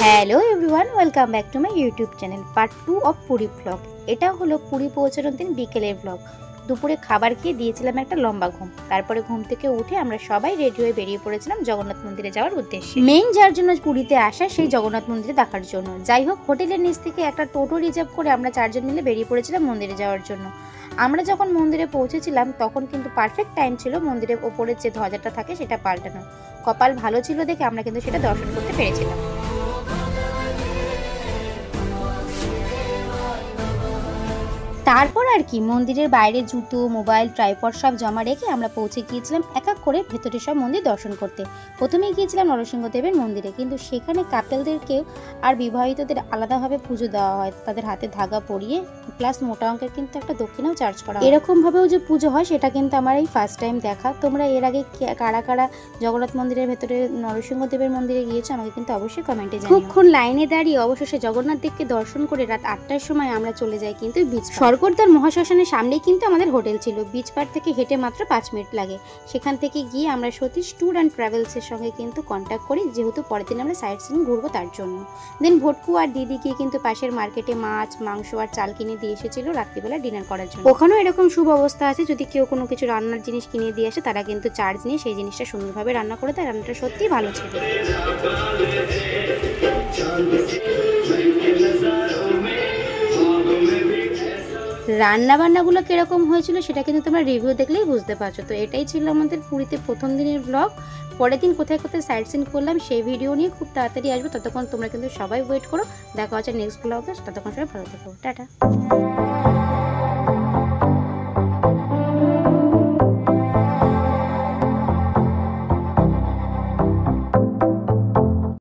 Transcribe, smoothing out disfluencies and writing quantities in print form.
Hello everyone, welcome back to my YouTube channel part 2 of Puri blog. এটা হলো পুরী পৌঁছানোর দিন বিকেলের ব্লগ। দুপুরে খাবার খেয়ে দিয়েছিলাম একটা লম্বা ঘুম। তারপরে ঘুম থেকে উঠে আমরা সবাই রেডি হয়ে বেরিয়ে পড়েছিলাম জগন্নাথ মন্দিরে যাওয়ার উদ্দেশ্যে। মেইন যার জন্য পুরীতে আসা সেই জগন্নাথ মন্দিরে দেখার জন্য। যাই হোক, হোটেলের নিচ থেকে একটা টোটো রিজার্ভ করে আমরা 4 জন মিলে বেরিয়ে পড়েছিলাম মন্দিরে যাওয়ার জন্য। আমরা যখন মন্দিরে পৌঁছেছিলাম তখন কিন্তু পারফেক্ট টাইম ছিল মন্দিরের ওপরের যে ধ্বজাটা থাকে সেটা পাল্টানো। কপাল ভালো ছিল দেখে আমরা কিন্তু সেটা দর্শন করতে পেরেছিলাম। তারপর আর কি, মন্দিরের বাইরে জুতো, মোবাইল, ট্রাইপড সব জমা রেখে আমরা পৌঁছে গিয়েছিলাম এক এক করে ভেতরে সব মন্দির দর্শন করতে। প্রথমেই গিয়েছিলাম নরসিংহদেবের মন্দিরে, কিন্তু সেখানে কাপেলদেরকেও আর বিবাহিতদের আলাদাভাবে পুজো দেওয়া হয়। তাদের হাতে ধাগা পরিয়ে প্লাস মোটা অঙ্কের কিন্তু একটা দক্ষিণাও চার্জ করা হয়। এরকম ভাবেও যে পুজো হয় সেটা কিন্তু আমার এই ফার্স্ট টাইম দেখা। তোমরা এর আগে কারা কারা জগন্নাথ মন্দিরের ভেতরে নরসিংহদেবের মন্দিরে গিয়েছো আমাকে কিন্তু অবশ্যই কমেন্টে জানিও। খুবক্ষণ লাইনে দাঁড়িয়ে অবশেষে জগন্নাথ দেবকে দর্শন করে রাত 8টার সময় আমরা চলে যাই কিন্তু বিচ। স্বর্গদ্বার মহাশ্মশানের সামনেই কিন্তু আমাদের হোটেল ছিল। বিচ পার থেকে হেঁটে মাত্র 5 মিনিট লাগে। সেখান থেকে গিয়ে আমরা সতীশ ট্যুর অ্যান্ড ট্রাভেলসের সঙ্গে কিন্তু কন্ট্যাক্ট করি, যেহেতু পরের দিন আমরা সাইট সিইং ঘুরবো তার জন্য। দেন ভটকু আর দিদি গিয়ে কিন্তু পাশের মার্কেটে মাছ, মাংস আর চাল কিনে দিয়ে এসেছিল রাত্রিবেলা ডিনার করার জন্য। ওখানেও এরকম সুব্যবস্থা আছে, যদি কেউ কোনো কিছু রান্নার জিনিস কিনে দিয়ে আসে তারা কিন্তু চার্জ নিয়ে সেই জিনিসটা সুন্দরভাবে রান্না করে দেয়। রান্নাটা সত্যিই ভালো ছিল। রান্না বান্নাগুলো কিরকম হয়েছিল সেটা কিন্তু তোমরা রিভিউ দেখলেই বুঝতে পারছো। তো এটাই ছিল আমাদের পুরীতে প্রথম দিনের ব্লগ। পরের দিন কোথায় কোথায় সাইট সিন করলাম সেই ভিডিও নিয়ে খুব তাড়াতাড়ি আসবো। ততক্ষণ তোমরা কিন্তু সবাই ওয়েট করো। দেখা হচ্ছে নেক্সট ব্লগে। ততক্ষণ সবাই ভালো থেকো, টাটা।